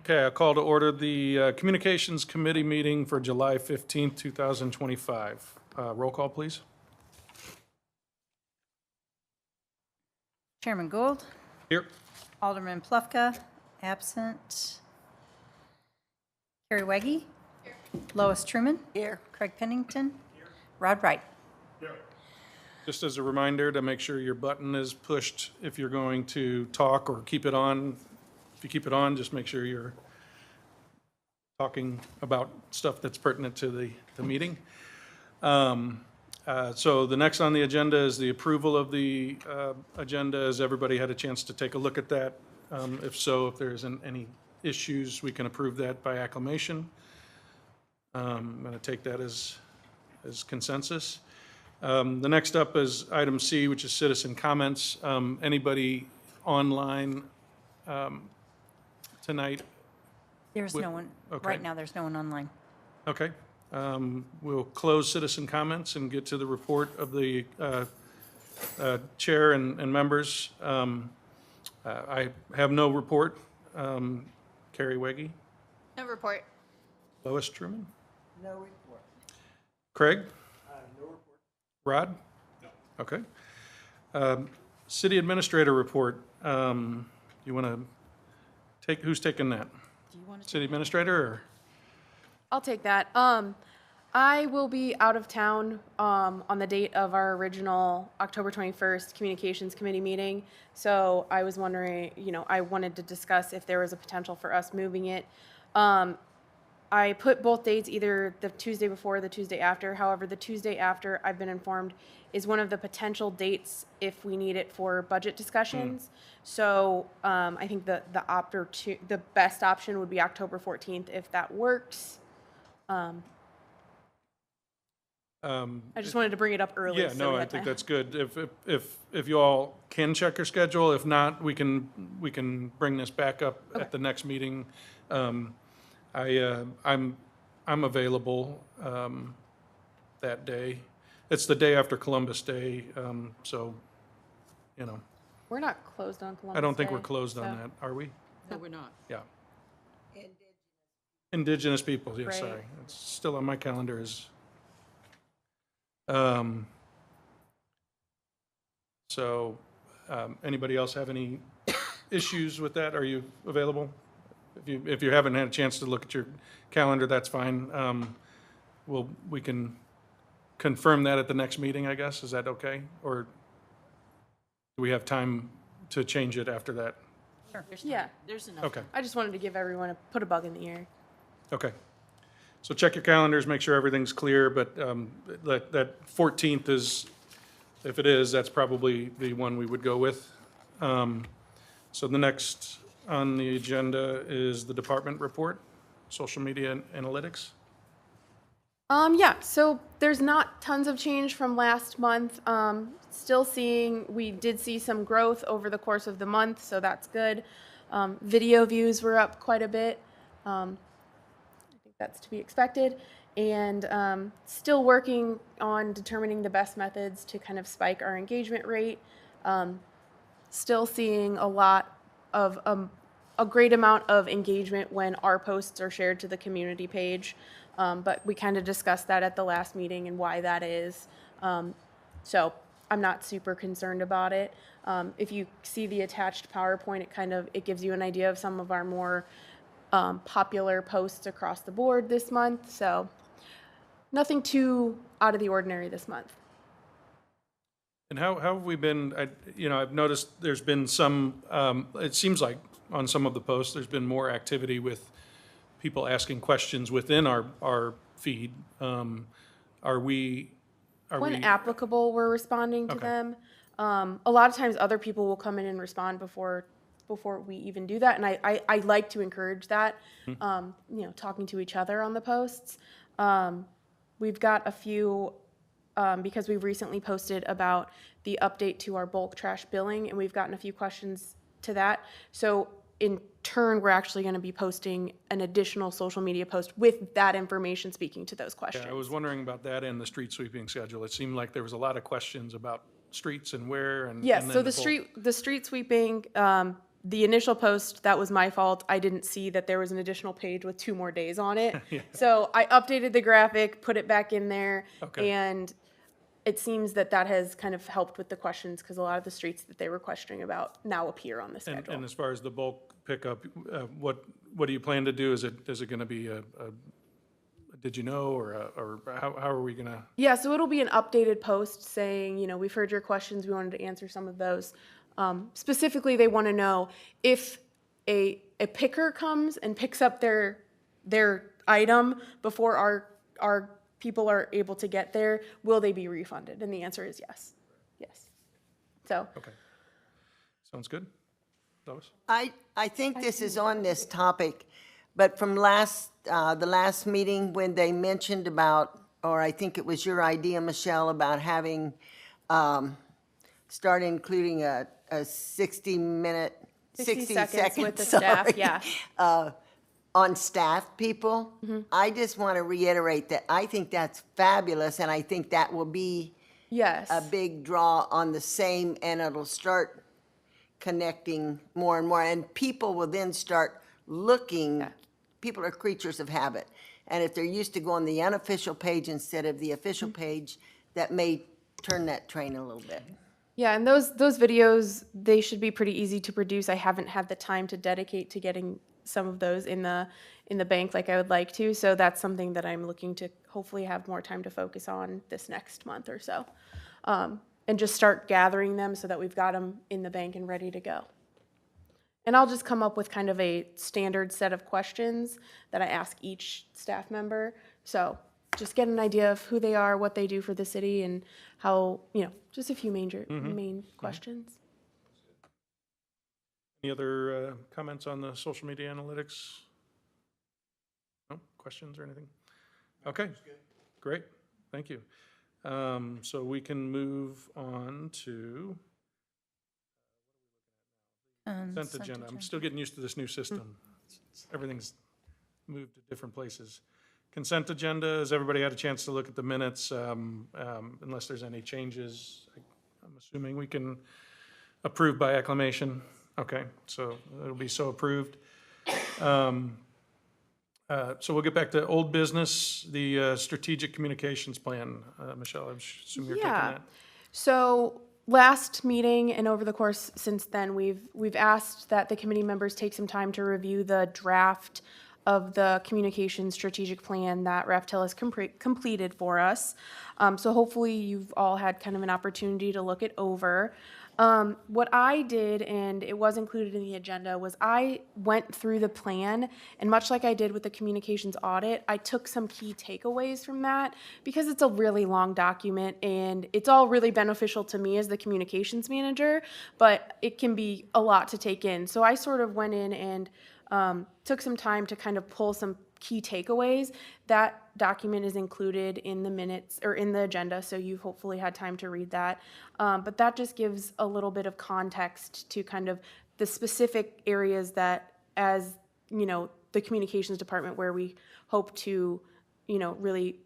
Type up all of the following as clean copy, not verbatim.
Okay, I'll call to order the Communications Committee meeting for July 15th, 2025. Roll call, please. Chairman Gould, Here. Alderman Plufka, absent. Carrie Weggie. Here. Lois Truman. Here. Craig Pennington. Here. Rod Wright. Just as a reminder to make sure your button is pushed if you're going to talk or keep it on. If you keep it on, just make sure you're talking about stuff that's pertinent to the meeting. So the next on the agenda is the approval of the agenda. Has everybody had a chance to take a look at that? If so, if there's any issues, we can approve that by acclamation. I'm going to take that as consensus. The next up is item C, which is citizen comments. Anybody online tonight? There's no one, okay. right now, there's no one online. Okay. We'll close citizen comments and get to the report of the chair and members. I have no report. Carrie Weggie? No report. Lois Truman? No report. Craig? No report. Rod? No. Okay. City Administrator report. You want to take, who's taking that? Do you want to? City Administrator or? I'll take that. I will be out of town on the date of our original October 21st Communications Committee meeting. So I was wondering, I wanted to discuss if there was a potential for us moving it. I put both dates, either the Tuesday before or the Tuesday after. However, the Tuesday after, I've been informed, is one of the potential dates if we need it for budget discussions. So I think the best option would be October 14th if that works. I just wanted to bring it up early. Yeah, so no, we I had think time. that's good. If you all can check your schedule, if not, we can bring this back up at the next meeting. I'm available that day. It's the day after Columbus Day, so, We're not closed on Columbus I don't think Day, we're closed on so- that, are we? No, we're not. Yeah. Indigenous people, yeah, Right. sorry. It's still on my calendar as, so, anybody else have any issues with that? Are you available? If you haven't had a chance to look at your calendar, that's fine. We can confirm that at the next meeting, I guess. Is that okay? Or do we have time to change it after that? Sure. Yeah, There's enough. Okay, I just wanted to give everyone put a bug in the ear. okay. So check your calendars, make sure everything's clear, but that 14th is, if it is, that's probably the one we would go with. So the next on the agenda is the department report, social media and analytics. Yeah, so there's not tons of change from last month. We did see some growth over the course of the month, so that's good. Video views were up quite a bit. I think that's to be expected. And still working on determining the best methods to kind of spike our engagement rate. Still seeing a lot of a great amount of engagement when our posts are shared to the community page. But we kind of discussed that at the last meeting and why that is. So I'm not super concerned about it. If you see the attached PowerPoint, it gives you an idea of some of our more popular posts across the board this month. So nothing too out of the ordinary this month. And how have we been, I've noticed there's been some, it seems like on some of the posts, there's been more activity with people asking questions within our feed. When applicable, we're responding to Okay. them. A lot of times other people will come in and respond before we even do that. And I like to encourage that, talking to each other on the posts. We've got a few, because we've recently posted about the update to our bulk trash billing, and we've gotten a few questions to that. So in turn, we're actually going to be posting an additional social media post with that information speaking to those questions. Yeah, I was wondering about that and the street sweeping schedule. It seemed like there was a lot of questions about streets and where and. Yes, and so then the street sweeping, the initial post, that was my fault. I didn't see that there was an additional page with 2 more days on it. So I updated the graphic, put it back in there, Okay. and it seems that that has kind of helped with the questions because a lot of the streets that they were questioning about now appear on the schedule. And as far as the bulk pickup, what do you plan to do? Is it going to be a did you know, or how are we going to? Yeah, so it'll be an updated post saying, we've heard your questions, we wanted to answer some of those. Specifically, they want to know if a picker comes and picks up their item before our people are able to get there, will they be refunded? And the answer is yes. Yes. So, Okay. Sounds good. Lois? I think this is on this topic, but from the last meeting when they mentioned about, or I think it was your idea, Michelle, about having, start including a 60-minute, 60 seconds with the sorry, staff, yeah. on staff people. I just want to reiterate that I think that's fabulous, and I think that will be Yes. a big draw on the same, and it'll start connecting more and more, and people will then start looking. Yeah. People are creatures of habit, and if they're used to going the unofficial page instead of the official page, that may turn that train a little bit. Yeah, and those videos, they should be pretty easy to produce. I haven't had the time to dedicate to getting some of those in the bank like I would like to, so that's something that I'm looking to hopefully have more time to focus on this next month or so, and just start gathering them so that we've got them in the bank and ready to go. And I'll just come up with kind of a standard set of questions that I ask each staff member. So just get an idea of who they are, what they do for the city, and how, just a few main questions. Any other comments on the social media analytics? No questions or anything? Okay, great, thank you. So we can move on to consent agenda. I'm still getting used to this new system. Everything's moved to different places. Consent agenda, has everybody had a chance to look at the minutes? Unless there's any changes, I'm assuming we can approve by acclamation. Okay, so it'll be so approved. So we'll get back to old business, the strategic communications plan. Michelle, I assume you're taking that. So last meeting and over the course since then, we've asked that the committee members take some time to review the draft of the communication strategic plan that Raftel has completed for us. So hopefully you've all had kind of an opportunity to look it over. What I did, and it was included in the agenda, was I went through the plan, and much like I did with the communications audit, I took some key takeaways from that because it's a really long document and it's all really beneficial to me as the communications manager, but it can be a lot to take in. So I sort of went in and took some time to kind of pull some key takeaways. That document is included in the minutes or in the agenda, so you've hopefully had time to read that. But that just gives a little bit of context to kind of the specific areas that, as the communications department, where we hope to, really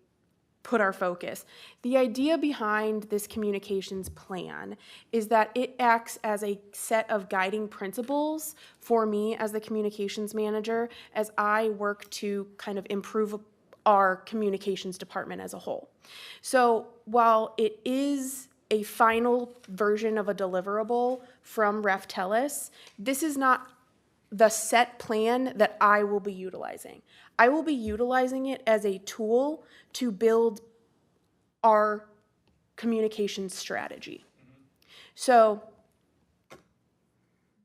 put our focus. The idea behind this communications plan is that it acts as a set of guiding principles for me as the communications manager as I work to kind of improve our communications department as a whole. So while it is a final version of a deliverable from Raftelis, this is not the set plan that I will be utilizing. I will be utilizing it as a tool to build our communication strategy. So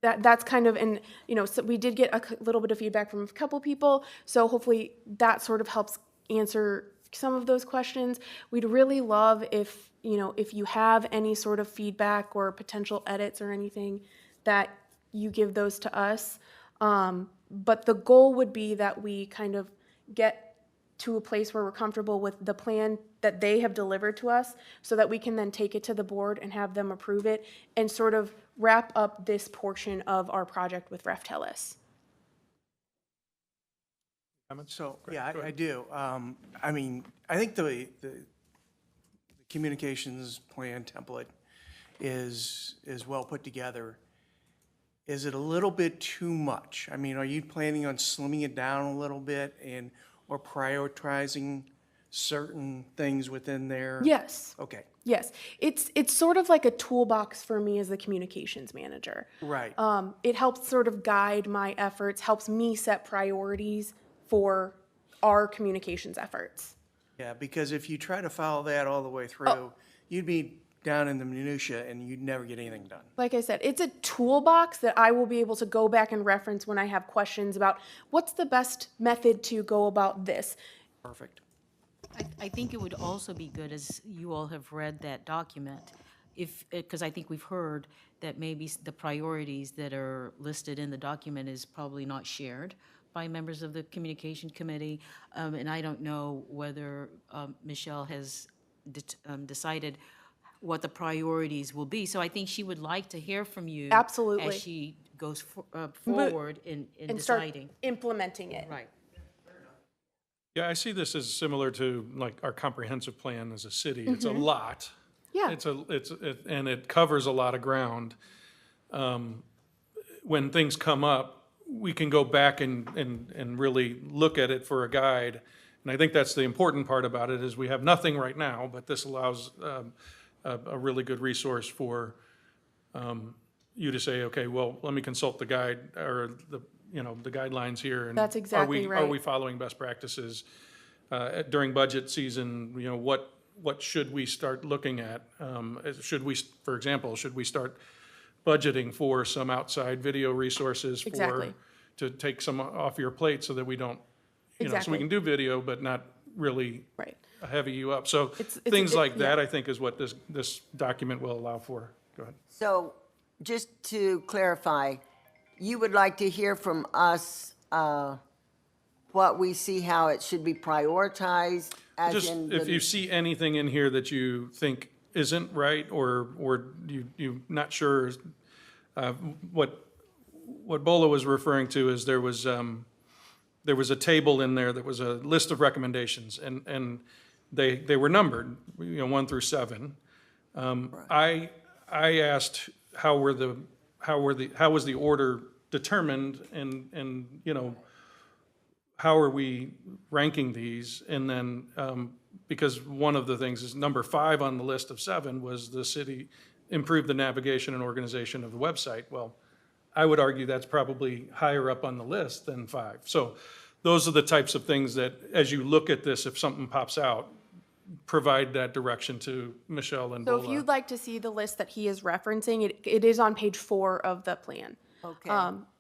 that's kind of, and so we did get a little bit of feedback from a couple people, so hopefully that sort of helps answer some of those questions. We'd really love if you have any sort of feedback or potential edits or anything, that you give those to us. But the goal would be that we kind of get to a place where we're comfortable with the plan that they have delivered to us so that we can then take it to the board and have them approve it and sort of wrap up this portion of our project with Raftelis. So, yeah, I do. I mean, I think the communications plan template is well put together. is it a little bit too much? I mean, are you planning on slimming it down a little bit or prioritizing certain things within there? Yes. Okay, Yes, it's sort of like a toolbox for me as the communications manager. right. It helps sort of guide my efforts, helps me set priorities for our communications efforts. Yeah, because if you try to follow that all the way through, you'd be down in the minutia and you'd never get anything done. Like I said, it's a toolbox that I will be able to go back and reference when I have questions about what's the best method to go about this. Perfect. I think it would also be good, as you all have read that document, if, because I think we've heard that maybe the priorities that are listed in the document is probably not shared by members of the Communication Committee. And I don't know whether Michelle has decided what the priorities will be. So I think she would like to hear from you. Absolutely. As she goes forward in And start deciding. implementing it. Right. Yeah, I see this as similar to like our comprehensive plan as a city. It's a lot. Yeah. And it covers a lot of ground. When things come up, we can go back and really look at it for a guide. And I think that's the important part about it is we have nothing right now, but this allows a really good resource for you to say, okay, well, let me consult the guide or the guidelines here. And That's exactly Are right. we following best practices during budget season? What should we start looking at? Should we, for example, should we start budgeting for some outside video resources Exactly. to take some off your plate so that we don't, so Exactly. we can do video, but not really Right. heavy you up. So It's- things like yeah. that, I think, is what this document will allow for. Go ahead. So just to clarify, you would like to hear from us what we see, how it should be prioritized, as Just in if the- you see anything in here that you think isn't right, or you're not sure, what Bola was referring to is there was a table in there that was a list of recommendations, and they were numbered, 1 through 7. I asked how was the order determined, and how are we ranking these? And then, because one of the things is number 5 on the list of 7 was the city improve the navigation and organization of the website. Well, I would argue that's probably higher up on the list than 5. So those are the types of things that, as you look at this, if something pops out, provide that direction to Michelle and So Bola. if you'd like to see the list that he is referencing, it is on page 4 of the plan. Okay.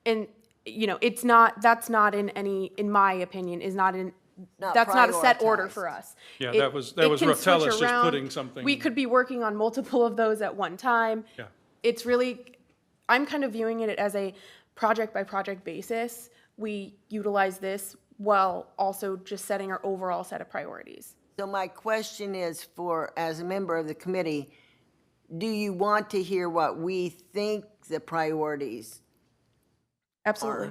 And, it's not, that's not in my opinion, is not in, Not that's not a set order prioritized. for us. Yeah, It- that was it can Rotellus switch just around. putting something. We could be working on multiple of those at one time. Yeah. It's really, I'm kind of viewing it as a project by project basis. We utilize this while also just setting our overall set of priorities. So my question is as a member of the committee, do you want to hear what we think the priorities Absolutely.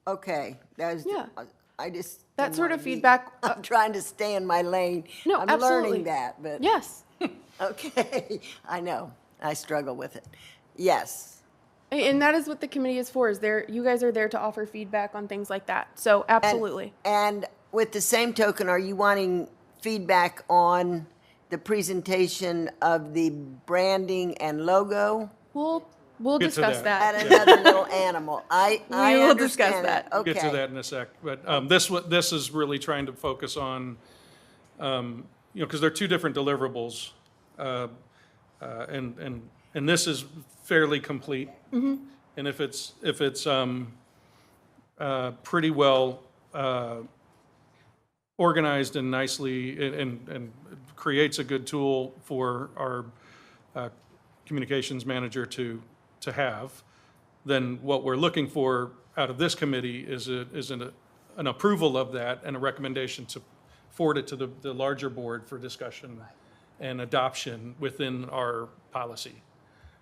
are? Okay, Yeah. I just. That didn't sort wanna of be- feedback, I'm trying to stay in my lane. No, I'm absolutely. learning that, but. Yes. Okay, I know, I struggle with it. Yes, And that is what the committee is for, you guys are there to offer feedback on things like that. So absolutely. and with the same token, are you wanting feedback on the presentation of the branding and logo? We'll Get to discuss that. that. At another little animal. I will discuss understand that. We'll Okay. get to that in a sec. But this is really trying to focus on, because there are 2 different deliverables. And this is fairly complete. And if it's pretty well organized and nicely and creates a good tool for our communications manager to have, then what we're looking for out of this committee is an approval of that and a recommendation to forward it to the larger board for discussion and adoption within our policy.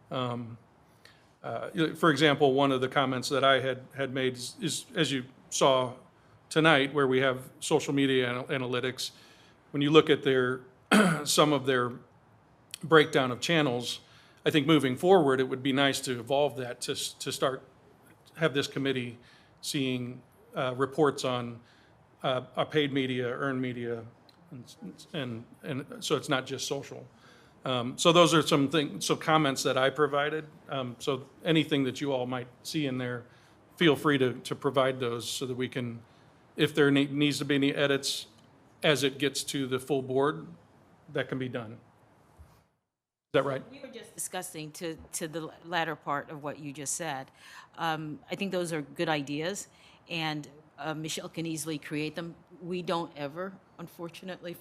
For example, one of the comments that I had made is, as you saw tonight, where we have social media analytics, when you look at some of their breakdown of channels, I think moving forward, it would be nice to evolve that to start have this committee seeing reports on our paid media, earned media, and so it's not just social. So those are some things, so comments that I provided. So anything that you all might see in there, feel free to provide those so that we can, if there needs to be any edits as it gets to the full board, that can be done. Is that right? We were just discussing to the latter part of what you just said. I think those are good ideas, and Michelle can easily create them. We don't ever, fortunately,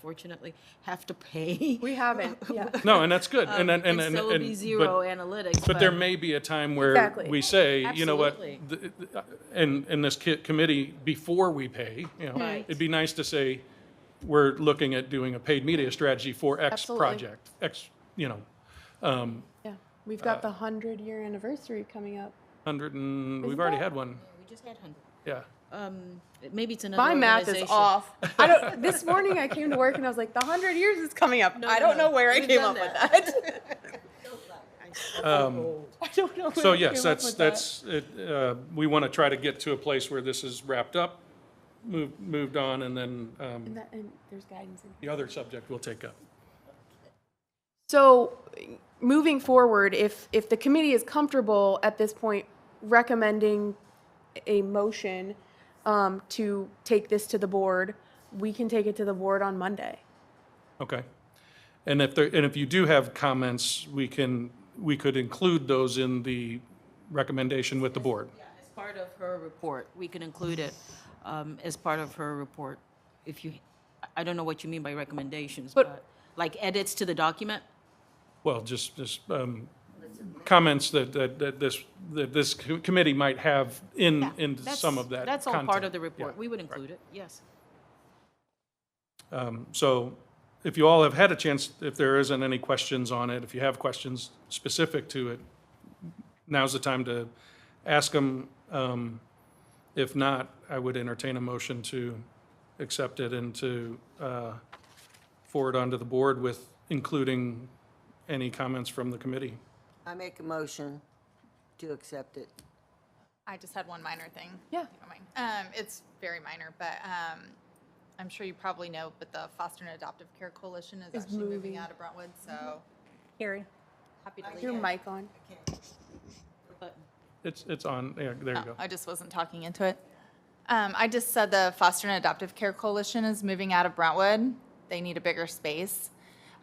have to pay. We haven't, yeah. No, and that's good. And so it'll be zero analytics. But there may be a time where Exactly. we say, you know what, Absolutely. in this committee, before we pay, you know, Right. it'd be nice to say, we're looking at doing a paid media strategy for X Absolutely. project, X, you know, Yeah, we've got the 100-year anniversary coming up. 100 and, we've already had one, We just had 100. yeah. Maybe it's another My math is organization. off. I don't. This morning I came to work and I was like, the 100 years is coming up. I don't know where I We've came done up with that. I don't know. So where I yes, came up with that. that's, it. We want to try to get to a place where this is wrapped up, moved on, and then And there's guidance in here. the other subject we'll take up. So, moving forward, if the committee is comfortable at this point recommending a motion to take this to the board, we can take it to the board on Monday. Okay. And if you do have comments, we could include those in the recommendation with the board. As part of her report, we can include it as part of her report. If you, I don't know what you mean by recommendations, But- but like edits to the document? Well, just comments that this committee might have in That's- some of that That's all part content. of the report. Yeah. We would include it, yes. So if you all have had a chance, if there isn't any questions on it, if you have questions specific to it, now's the time to ask them. If not, I would entertain a motion to accept it and to forward onto the board with including any comments from the committee. I make a motion to accept it. I just had one minor thing. Yeah. if you don't mind. It's very minor, but I'm sure you probably know, but the Foster and Adoptive Care Coalition is actually moving. moving out of Brentwood, so Carrie? happy to leave Your it. mic on. But It's on, yeah, there you go. I just wasn't talking into it. I just said the Foster and Adoptive Care Coalition is moving out of Brentwood. They need a bigger space.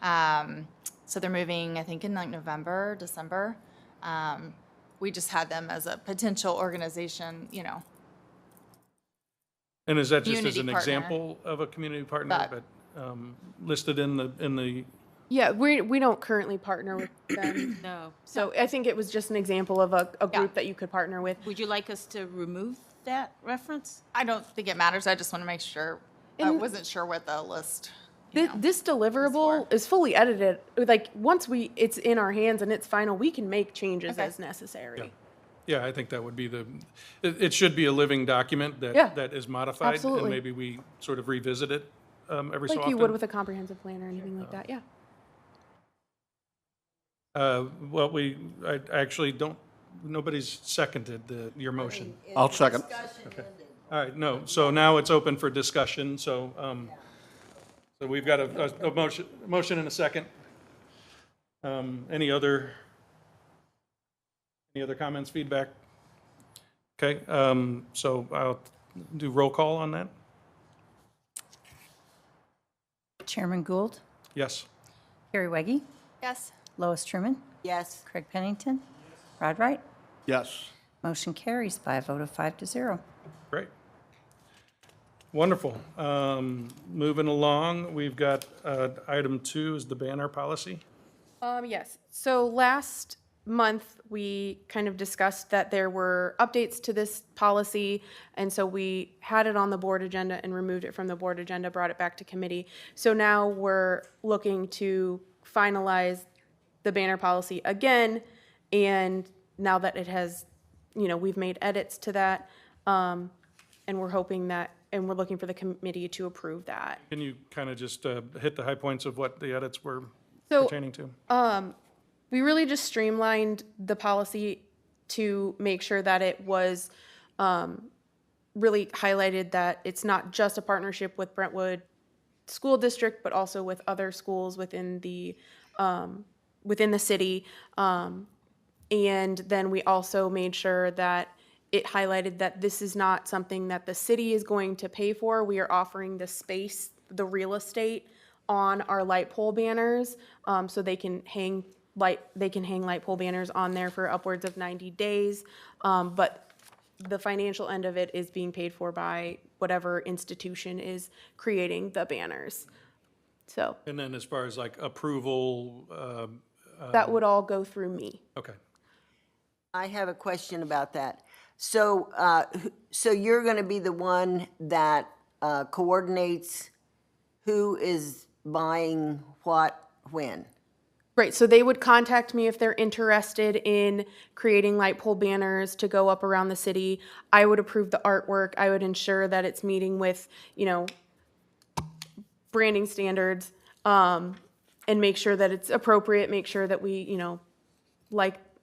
So they're moving, I think, in like November, December. We just had them as a potential organization, you know. And is that just as Community an partner. example of a community partner, But- but listed in the, Yeah, we don't currently partner with them. no. So I think it was just an example of a Yeah. group that you could partner with. Would you like us to remove that reference? I don't think it matters. I just want to make sure. I And- wasn't sure what the list. you know. This deliverable is fully edited. Like, once it's in our hands and it's final, we can make changes Okay. as necessary. yeah, I think that would be it should be a living document Yeah. that is modified. Absolutely. And maybe we sort of revisit it every so Like often. you would with a comprehensive plan or anything like that, yeah. Well, I actually don't, nobody's seconded your motion. I'll second. All right, no, so now it's open for discussion, so we've got a motion and a second. Any other comments, feedback? Okay, so I'll do roll call on that. Chairman Gould? Yes. Carrie Weggie? Yes. Lois Truman? Yes, Craig Pennington? Rod Wright? Yes. Motion carries by a vote of 5-0. Great. Wonderful. Moving along, we've got item 2 is the banner policy. Yes. So last month, we kind of discussed that there were updates to this policy, and so we had it on the board agenda and removed it from the board agenda, brought it back to committee. So now we're looking to finalize the banner policy again, and now that it has, we've made edits to that, and we're hoping that, and we're looking for the committee to approve that. Can you kind of just hit the high points of what the edits were So, pertaining to? We really just streamlined the policy to make sure that it was really highlighted that it's not just a partnership with Brentwood School District, but also with other schools within the city. And then we also made sure that it highlighted that this is not something that the city is going to pay for. We are offering the space, the real estate on our light pole banners, so they can hang light pole banners on there for upwards of 90 days. But the financial end of it is being paid for by whatever institution is creating the banners. So And then as far as like approval, that would all go through me. okay. I have a question about that. So, so you're going to be the one that coordinates who is buying what, when? Right, so they would contact me if they're interested in creating light pole banners to go up around the city. I would approve the artwork. I would ensure that it's meeting with, branding standards, and make sure that it's appropriate, make sure that we,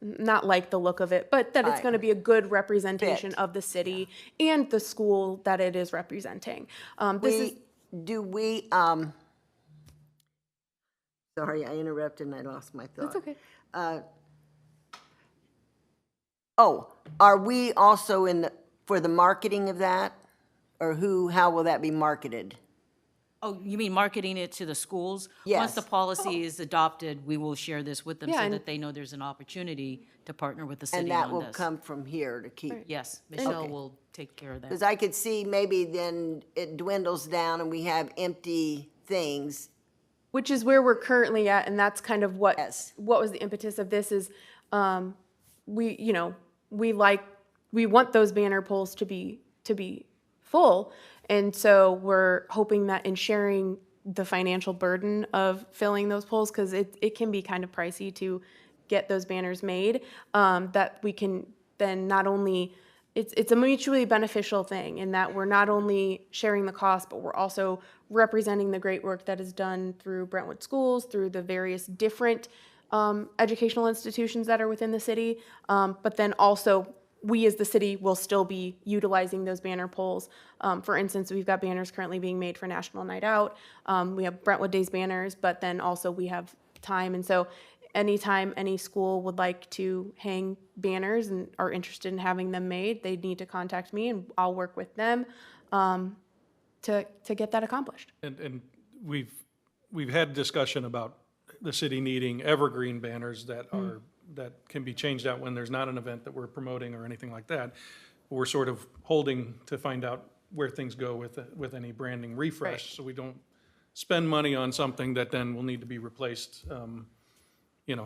not like the look of it, but that it's Right. going to be a good representation Fit. of the city and the school that it is representing. This is, Sorry, I interrupted and I lost my thought. it's okay. Are we also for the marketing of that? Or how will that be marketed? Oh, you mean marketing it to the schools? Yes. Once the policy is adopted, we will share this with them Yeah, so and- that they know there's an opportunity to partner with the And city that on will this. come from here to keep? Yes, Michelle will take care of that. Because I could see maybe then it dwindles down and we have empty things. Which is where we're currently at, and that's kind of what Yes. was the impetus of this is, we want those banner poles to be full, and so we're hoping that in sharing the financial burden of filling those poles, because it can be kind of pricey to get those banners made, that we can then not only it's a mutually beneficial thing in that we're not only sharing the cost, but we're also representing the great work that is done through Brentwood schools, through the various different educational institutions that are within the city. But then also, we as the city will still be utilizing those banner poles. For instance, we've got banners currently being made for National Night Out. We have Brentwood Days banners, but then also we have time. And so anytime any school would like to hang banners and are interested in having them made, they need to contact me and I'll work with them to get that accomplished. And we've had discussion about the city needing evergreen banners that are, that can be changed out when there's not an event that we're promoting or anything like that. We're sort of holding to find out where things go with any branding refresh, Right. so we don't spend money on something that then will need to be replaced, in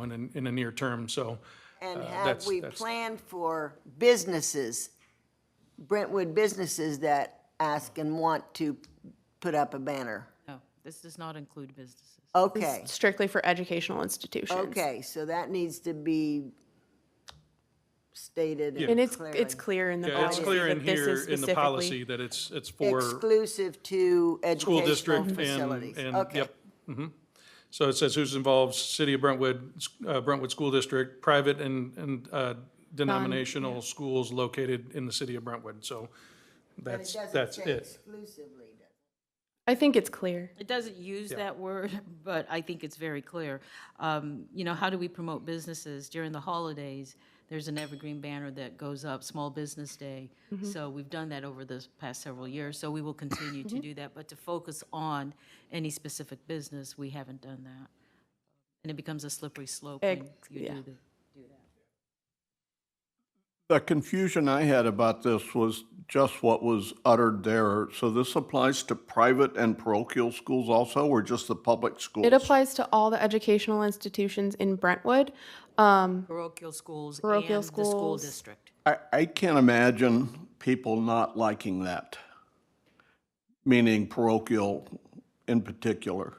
a near term, so. And have that's- we that's- planned for businesses, Brentwood businesses that ask and want to put up a banner? No, this does not include businesses. Okay, Strictly for educational institutions. okay, so that needs to be stated And it's clearly. clear in the Yeah, it's policy clear in that this here is in the specifically. policy that it's for Exclusive to school educational district facilities. and, Okay. yep. So it says who's involved, City of Brentwood, Brentwood School District, private and denominational schools located in the city of Brentwood, so But it that's doesn't say it. exclusively, does it? I think it's clear. It doesn't use that word, but I think it's very clear. How do we promote businesses during the holidays? There's an evergreen banner that goes up, Small Business Day. So we've done that over the past several years, so we will continue to do that. But to focus on any specific business, we haven't done that. And it becomes a slippery slope when you yeah. do that. The confusion I had about this was just what was uttered there. So this applies to private and parochial schools also, or just the public schools? It applies to all the educational institutions in Brentwood. Parochial schools Parochial and the school schools. district. I can't imagine people not liking that, meaning parochial in particular.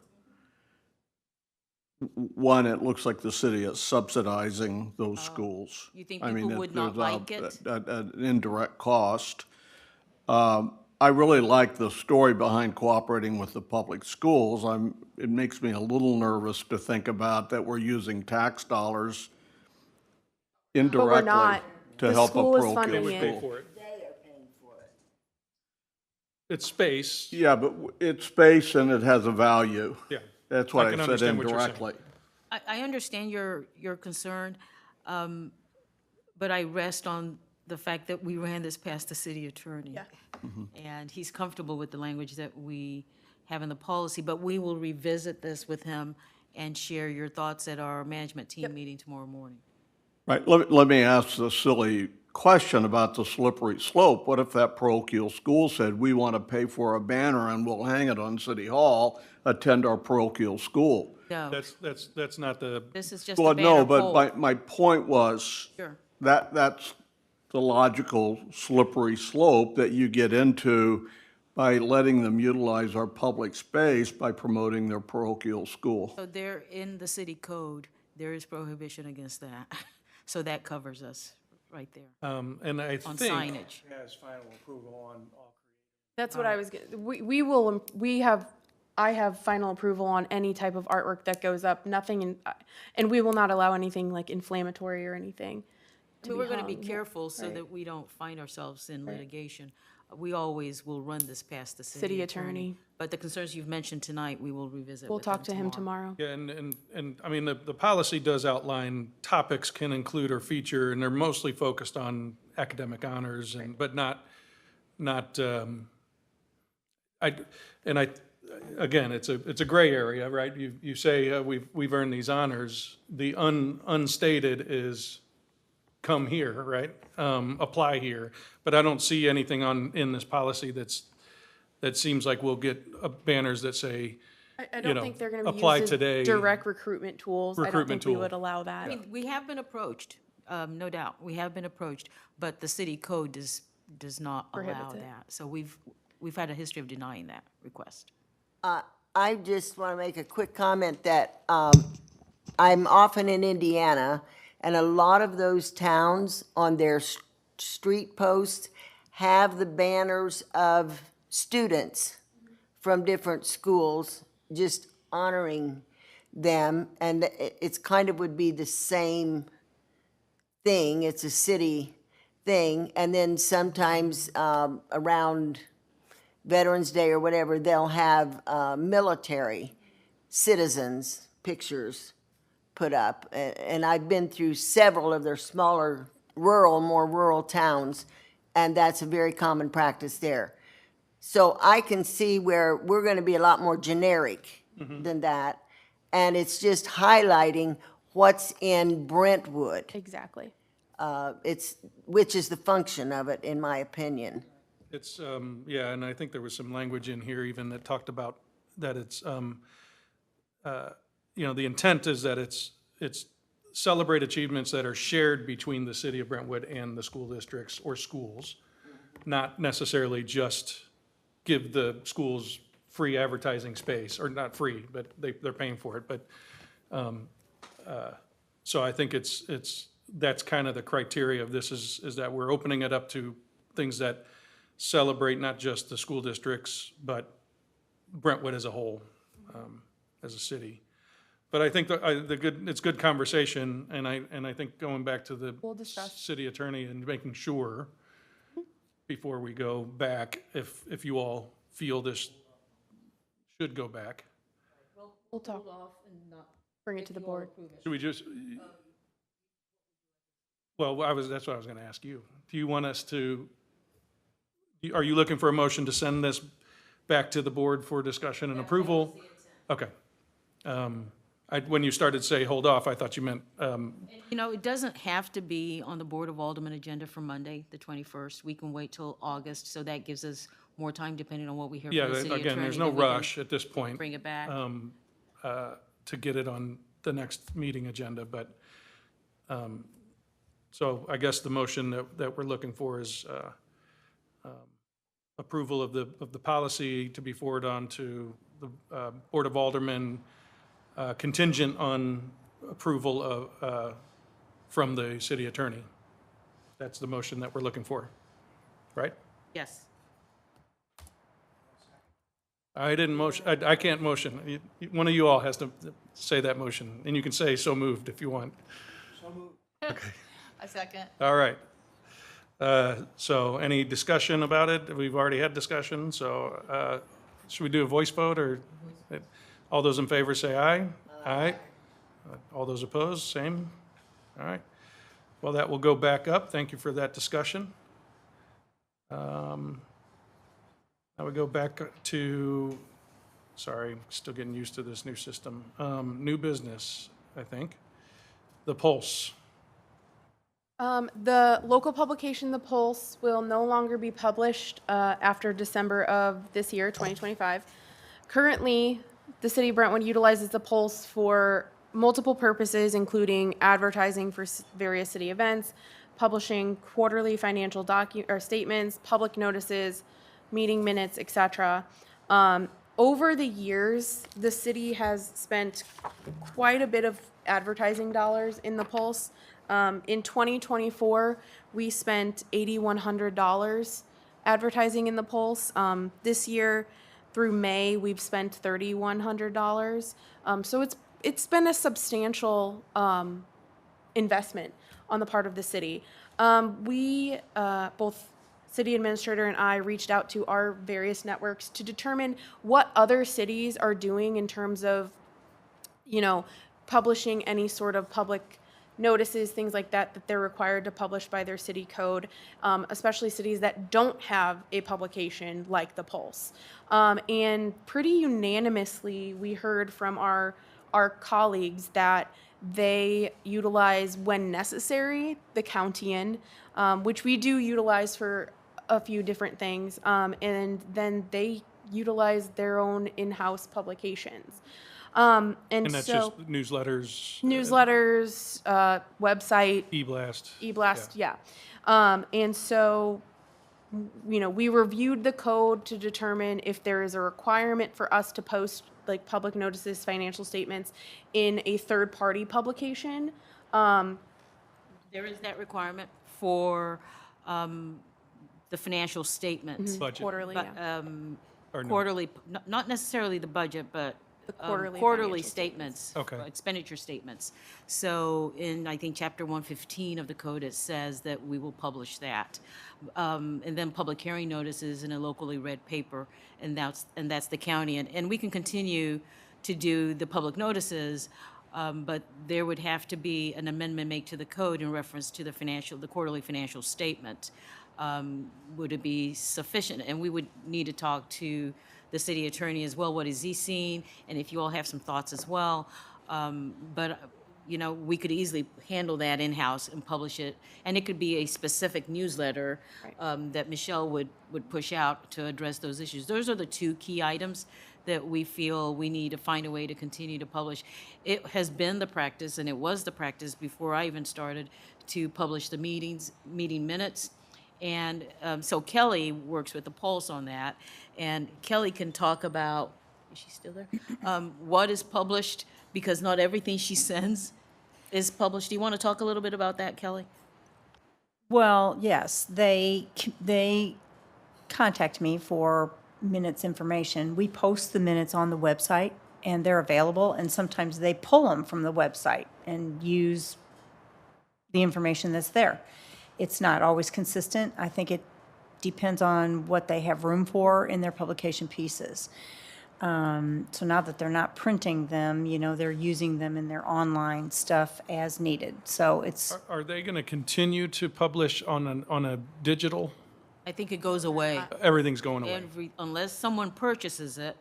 One, it looks like the city is subsidizing those schools. You think I mean, people would not there's like it? An indirect cost. I really like the story behind cooperating with the public schools. It makes me a little nervous to think about that we're using tax dollars But indirectly. to The help a school is parochial funding Would it. pay school. for it. It's space, Yeah, but it's space and it has a value. yeah. That's what I can I said understand what you're saying. indirectly. I understand your concern, but I rest on the fact that we ran this past the city attorney. Yeah. And he's comfortable with the language that we have in the policy, but we will revisit this with him and share your thoughts at our management team meeting tomorrow morning. Right, let me ask the silly question about the slippery slope. What if that parochial school said, we want to pay for a banner and we'll hang it on City Hall, attend our parochial school? No, That's not the, this is just a Well, banner no, but poll. my point was, Sure. that's the logical slippery slope that you get into by letting them utilize our public space by promoting their parochial school. So there, in the city code, there is prohibition against that. So that covers us right there and I on think, signage. Has final approval on all. That's what I was, I have final approval on any type of artwork that goes up, nothing, and we will not allow anything like inflammatory or anything. We were going to be hung. careful so Right. that we don't find ourselves in litigation. We always will run this past the City city attorney. attorney. But the concerns you've mentioned tonight, we will revisit We'll with talk to him tomorrow. yeah, and I mean, the policy does outline topics can include or feature, and they're mostly focused on academic honors and, but not, again, it's a gray area, right? You say, we've earned these honors. The unstated is come here, right? Apply here. But I don't see anything in this policy that seems like we'll get banners that say, I you don't know, think they're gonna be apply used today. as direct recruitment tools. I don't Recruitment think we tool. would allow that. I mean, we have been approached, no doubt. We have been approached, but the city code does not allow Prohibits it. that. So we've had a history of denying that request. I just want to make a quick comment that I'm often in Indiana, and a lot of those towns on their street posts have the banners of students from different schools, just honoring them, and it's kind of would be the same thing. It's a city thing, and then sometimes around Veterans Day or whatever, they'll have military citizens' pictures put up. And I've been through several of their smaller, more rural towns, and that's a very common practice there. So I can see where we're going to be a lot more generic than that, and it's just highlighting what's in Brentwood. Exactly. Which is the function of it, in my opinion. it's, yeah, and I think there was some language in here even that talked about that it's, you know, the intent is that it's celebrate achievements that are shared between the city of Brentwood and the school districts or schools, not necessarily just give the schools free advertising space, or not free, but they're paying for it, but, so I think that's kind of the criteria of this is that we're opening it up to things that celebrate not just the school districts, but Brentwood as a whole, as a city. But I think it's good conversation, and I think going back to the We'll discuss. city attorney and making sure before we go back, if you all feel this should go back. We'll talk. Bring it to the board. Should we just, well, that's what I was gonna ask you. Do you want us to, are you looking for a motion to send this back to the board for discussion and approval? Okay. When you started to say hold off, I thought you meant, You know, it doesn't have to be on the Board of Aldermen agenda for Monday, the 21st. We can wait till August, so that gives us more time depending on what we hear yeah, from the city attorney. again, there's no then we can rush at this point Bring it back. to get it on the next meeting agenda, but, so I guess the motion that we're looking for is approval of the policy to be forwarded on to the Board of Aldermen, contingent on approval of, from the city attorney. That's the motion that we're looking for, right? Yes. I didn't motion, I can't motion. One of you all has to say that motion, and you can say so moved if you want. A second. All right. So any discussion about it? We've already had discussion, so should we do a voice vote, or all those in favor say aye? Aye. All those opposed, same? All right. Well, that will go back up. Thank you for that discussion. Now we go back to, sorry, still getting used to this new system. New business, I think. The Pulse. The local publication, The Pulse, will no longer be published after December of this year, 2025. Currently, the city of Brentwood utilizes The Pulse for multiple purposes, including advertising for various city events, publishing quarterly financial statements, public notices, meeting minutes, etc. Over the years, the city has spent quite a bit of advertising dollars in The Pulse. In 2024, we spent $8,100 advertising in The Pulse. This year, through May, we've spent $3,100. So it's been a substantial investment on the part of the city. We, both city administrator and I, reached out to our various networks to determine what other cities are doing in terms of, publishing any sort of public notices, things like that they're required to publish by their city code, especially cities that don't have a publication like The Pulse. And pretty unanimously, we heard from our colleagues that they utilize, when necessary, the Countian, which we do utilize for a few different things, and then they utilize their own in-house publications. And that's so just newsletters? Newsletters, website, E-Blast? E-Blast, yeah. And so, we reviewed the code to determine if there is a requirement for us to post like public notices, financial statements in a third-party publication. There is that requirement for the financial statements. Budget. Quarterly, But, yeah. Or no? Quarterly, not necessarily the budget, but The quarterly quarterly financial statements. Okay. Expenditure statements. So in, I think, Chapter 115 of the code, it says that we will publish that. And then public hearing notices in a locally read paper, and that's the county. And we can continue to do the public notices, but there would have to be an amendment made to the code in reference to the quarterly financial statement. Would it be sufficient? And we would need to talk to the city attorney as well. What is he seeing? And if you all have some thoughts as well. But we could easily handle that in-house and publish it. And it could be a specific newsletter that Michelle would push out to address those issues. Those are the two key items that we feel we need to find a way to continue to publish. It has been the practice, and it was the practice before I even started, to publish the meeting minutes. And so Kelly works with the Pulse on that. And Kelly can talk about, is she still there? What is published, because not everything she sends is published. Do you want to talk a little bit about that, Kelly? Well, yes, they contact me for minutes information. We post the minutes on the website, and they're available, and sometimes they pull them from the website and use the information that's there. It's not always consistent. I think it depends on what they have room for in their publication pieces. So now that they're not printing them, they're using them in their online stuff as needed. So it's, Are they going to continue to publish on a digital? I think it goes away. Everything's going away. Unless someone purchases it,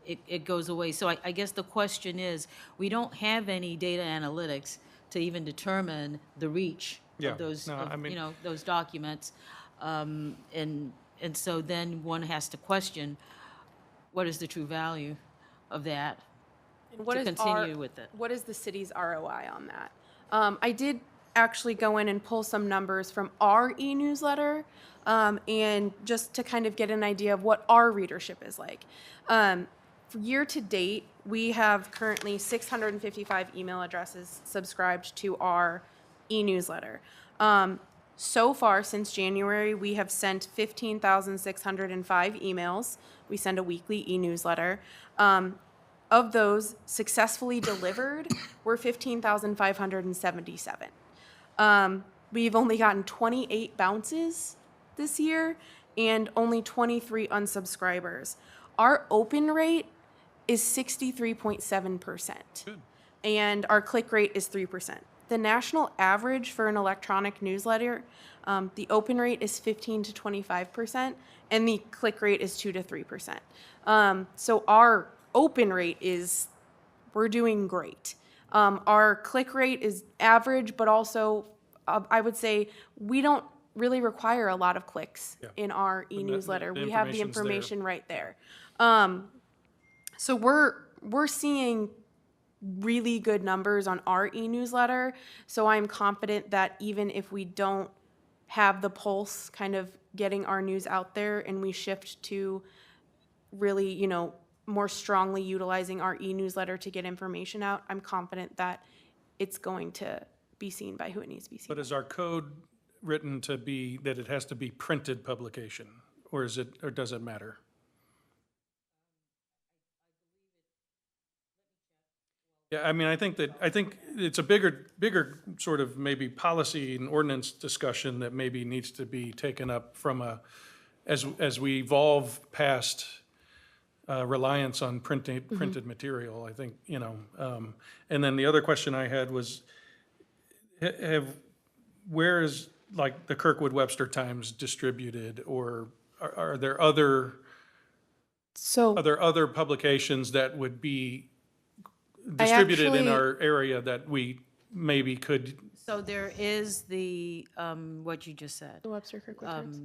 it goes away. So I guess the question is, we don't have any data analytics to even determine the reach Yeah, of those, no, I mean- those documents. And so then one has to question, what is the true value of that And what to is continue with it? What is the city's ROI on that? I did actually go in and pull some numbers from our e-newsletter, and just to kind of get an idea of what our readership is like. For year to date, we have currently 655 email addresses subscribed to our e-newsletter. So far, since January, we have sent 15,605 emails. We send a weekly e-newsletter. Of those successfully delivered, were 15,577. we've only gotten 28 bounces this year and only 23 unsubscribers. Our open rate is 63.7%. And our click rate is 3%. The national average for an electronic newsletter, the open rate is 15 to 25%, and the click rate is 2 to 3%. So our open rate is, we're doing great. Our click rate is average, but also I would say we don't really require a lot of clicks in our e-newsletter. the We have the information's there. information right there. So we're seeing really good numbers on our e-newsletter. So I'm confident that even if we don't have the pulse kind of getting our news out there and we shift to really, you know, more strongly utilizing our e-newsletter to get information out, I'm confident that it's going to be seen by who it needs to be seen. But is our code written to be that it has to be printed publication, or is it, or does it matter? Yeah, I mean, I think it's a bigger sort of maybe policy and ordinance discussion that maybe needs to be taken up from as we evolve past reliance on printed material, I think, you know. And then the other question I had was, where is like the Kirkwood Webster Times distributed, or are there other publications that would be distributed in actually- our area that we maybe could? So there is the, what you just said. The Webster Kirkwood Times.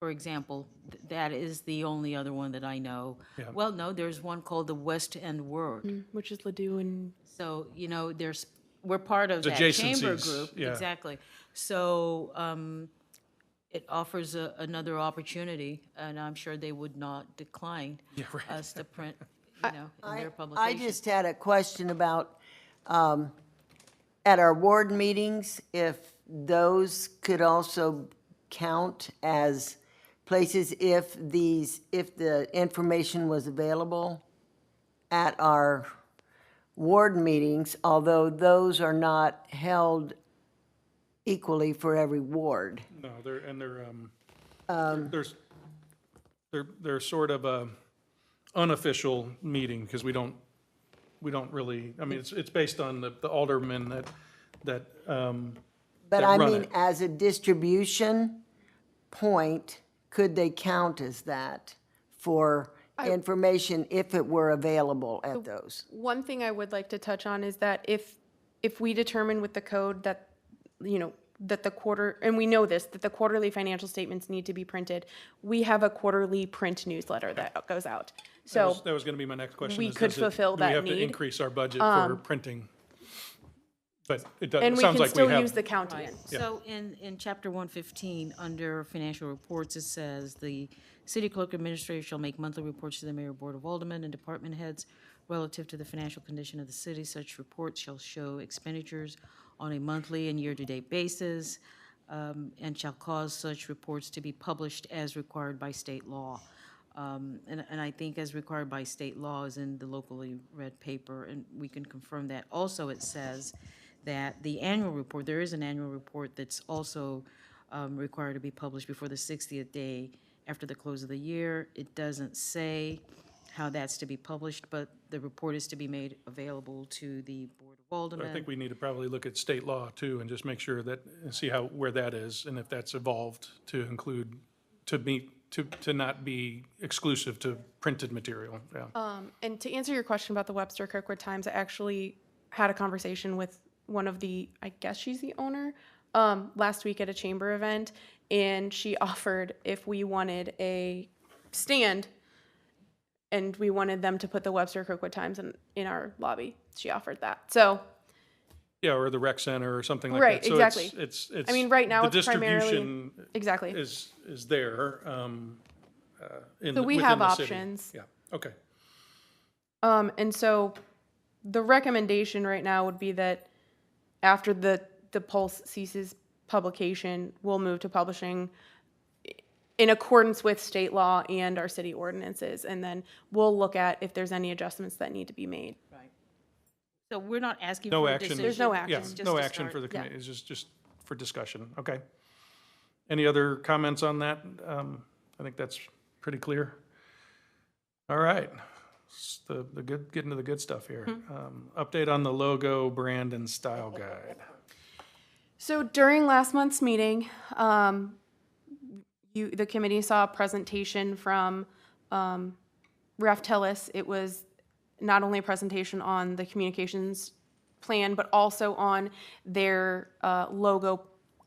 For example, that is the only other one that I know. Well, no, there's one called the West End Word. Which is Ladue and So, you know, we're part of that chamber adjacencies, group. yeah. Exactly. So it offers another opportunity, and I'm sure they would not decline us to print, you know, in their I publication. just had a question about, at our ward meetings, if those could also count as places if the information was available at our ward meetings, although those are not held equally for every ward. No, they're sort of a unofficial meeting, because we don't really, I mean, it's based on the aldermen that But that I run mean, it. as a distribution point, could they count as that for information if it were available at those? one thing I would like to touch on is that if we determine with the code that, you know, that and we know this, that the quarterly financial statements need to be printed, we have a quarterly print newsletter that goes out. So that was going to be my next question. we is could does fulfill do we that have to need. increase our budget for printing? But it does, and it we sounds can like we still have. use the county in. So in chapter 115, under financial reports, it says, "The city clerk administrator shall make monthly reports to the mayor, board of aldermen, and department heads relative to the financial condition of the city. Such reports shall show expenditures on a monthly and year-to-date basis, and shall cause such reports to be published as required by state law." And I think as required by state law is in the locally read paper, and we can confirm that. Also, it says that the annual report, there is an annual report that's also required to be published before the 60th day after the close of the year. It doesn't say how that's to be published, but the report is to be made available to the Board of Aldermen. I think we need to probably look at state law too, and just make sure that, and see where that is, and if that's evolved to include, to not be exclusive to printed material, yeah. And to answer your question about the Webster Kirkwood Times, I actually had a conversation with one of the, I guess she's the owner, last week at a chamber event, and she offered if we wanted a stand and we wanted them to put the Webster Kirkwood Times in our lobby. She offered that. So, Yeah, or the rec center or something like Right, that. So exactly. It's, I mean, right now the it's primarily- distribution exactly. is there, So we within have the city. options. Yeah, okay. And so the recommendation right now would be that after the Pulse ceases publication, we'll move to publishing in accordance with state law and our city ordinances. And then we'll look at if there's any adjustments that need to be made. Right. So we're not asking No for a action. decision. There's no Yeah, action. Just no to action start. for the Yeah. committee, it's just for discussion. Okay. Any other comments on that? I think that's pretty clear. All right. It's the good, getting to the good stuff here. Update on the logo, brand, and style guide. So during last month's meeting, the committee saw a presentation from Raftellus. It was not only a presentation on the communications plan, but also on their logo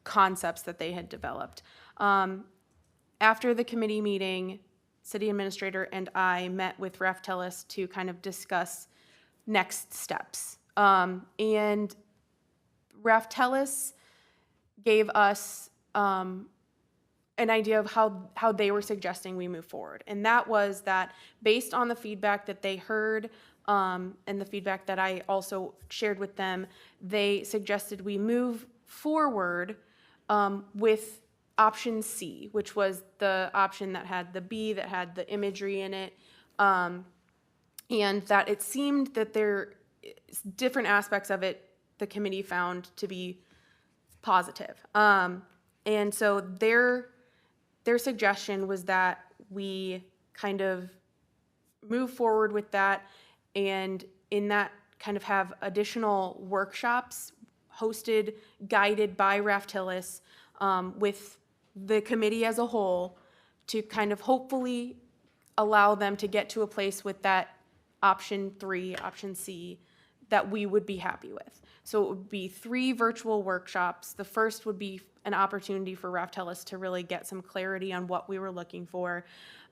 concepts that they had developed. After the committee meeting, city administrator and I met with Raftellus to kind of discuss next steps. And Raftellus gave us an idea of how they were suggesting we move forward. And that was that based on the feedback that they heard and the feedback that I also shared with them, they suggested we move forward with option C, which was the option that had the B, that had the imagery in it, and that it seemed that there different aspects of it the committee found to be positive. And so their suggestion was that we kind of move forward with that, and in that kind of have additional workshops hosted, guided by Raftellus, with the committee as a whole, to kind of hopefully allow them to get to a place with that option 3, option C, that we would be happy with. So it would be 3 virtual workshops. The first would be an opportunity for Raftellus to really get some clarity on what we were looking for.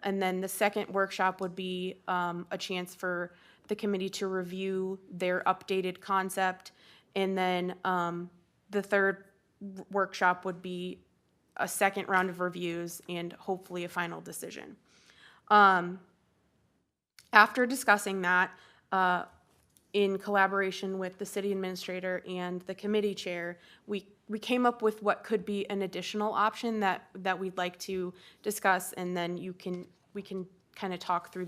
And then the second workshop would be a chance for the committee to review their updated concept. And then the third workshop would be a second round of reviews and hopefully a final decision. After discussing that, in collaboration with the city administrator and the committee chair, we came up with what could be an additional option that we'd like to discuss, and then we can kind of talk through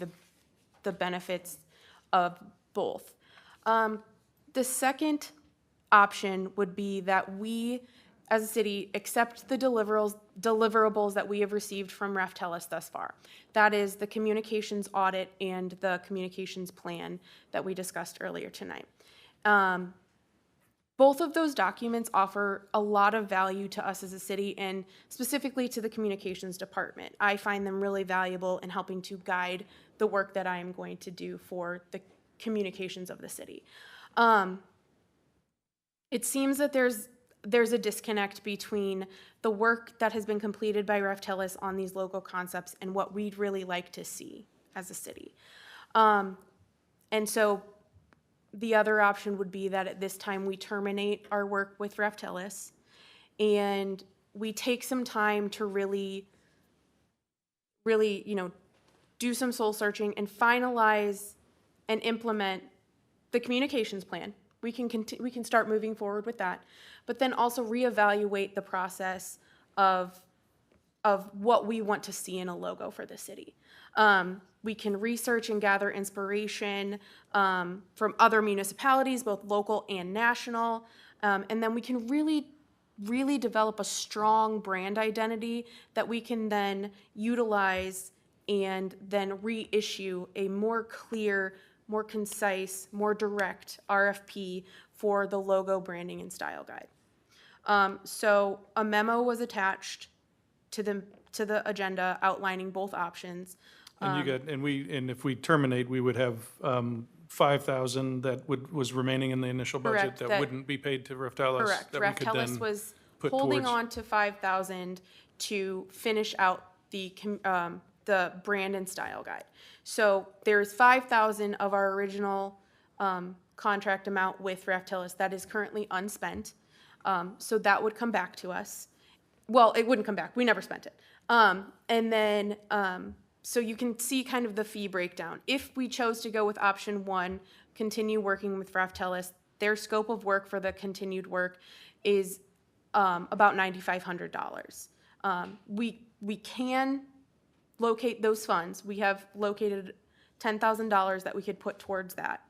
the benefits of both. The second option would be that we, as a city, accept the deliverables that we have received from Raftellus thus far. That is the communications audit and the communications plan that we discussed earlier tonight. Both of those documents offer a lot of value to us as a city, and specifically to the communications department. I find them really valuable in helping to guide the work that I am going to do for the communications of the city. It seems that there's a disconnect between the work that has been completed by Raftellus on these logo concepts and what we'd really like to see as a city. And so the other option would be that at this time we terminate our work with Raftellus and we take some time to really, do some soul searching and finalize and implement the communications plan. We can start moving forward with that, but then also reevaluate the process of what we want to see in a logo for the city. We can research and gather inspiration from other municipalities, both local and national, and then we can really develop a strong brand identity that we can then utilize and then reissue a more clear, more concise, more direct RFP for the logo, branding, and style guide. So a memo was attached to the agenda outlining both options. And if we terminate, we would have 5,000 that was remaining in the initial budget Correct, that that- wouldn't be paid to Raftellus. Correct. That we could Raftellus then was put holding towards- on to 5,000 to finish out the brand and style guide. So there's 5,000 of our original contract amount with Raftellus that is currently unspent. So that would come back to us. Well, it wouldn't come back. We never spent it. And then, so you can see kind of the fee breakdown. If we chose to go with option 1, continue working with Raftellus, their scope of work for the continued work is about $9,500. We can locate those funds. We have located $10,000 that we could put towards that.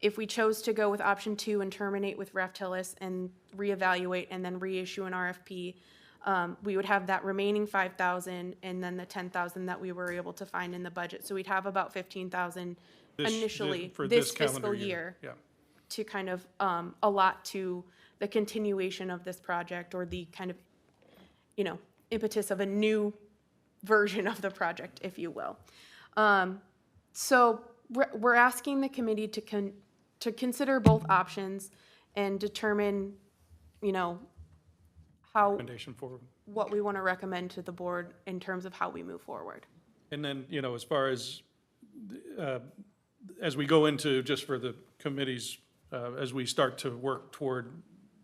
If we chose to go with option 2 and terminate with Raftellus and reevaluate and then reissue an RFP, we would have that remaining 5,000 and then the 10,000 that we were able to find in the budget. So we'd have about 15,000 initially For this calendar fiscal year Yeah. to kind of allot to the continuation of this project or the kind of, impetus of a new version of the project, if you will. So we're asking the committee to consider both options and determine, how, Recommendation forward. what we want to recommend to the board in terms of how we move forward. And then, as far as we go into, just for the committees, as we start to work toward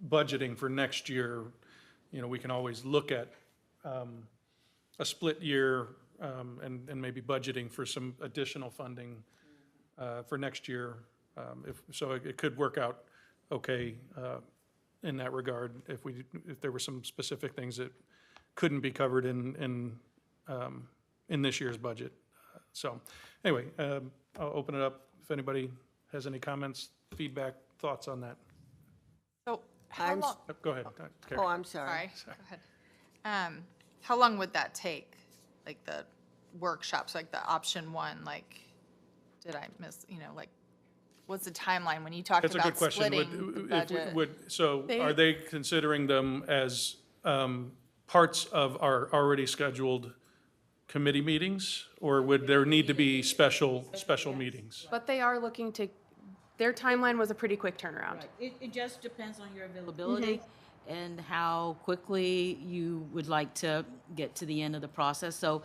budgeting for next year, we can always look at a split year and maybe budgeting for some additional funding for next year. So it could work out okay in that regard if there were some specific things that couldn't be covered in this year's budget. So anyway, I'll open it up if anybody has any comments, feedback, thoughts on that. So how I'm, long, Go ahead. Carrie. oh, I'm sorry. sorry, go ahead. How long would that take? Like the workshops, like the option 1, like, did I miss, what's the timeline when you talked That's a good about question. splitting the budget? So are they considering them as parts of our already scheduled committee meetings? Or would there need to be special meetings? But they are looking to, their timeline was a pretty quick turnaround. It just depends on your availability and how quickly you would like to get to the end of the process. So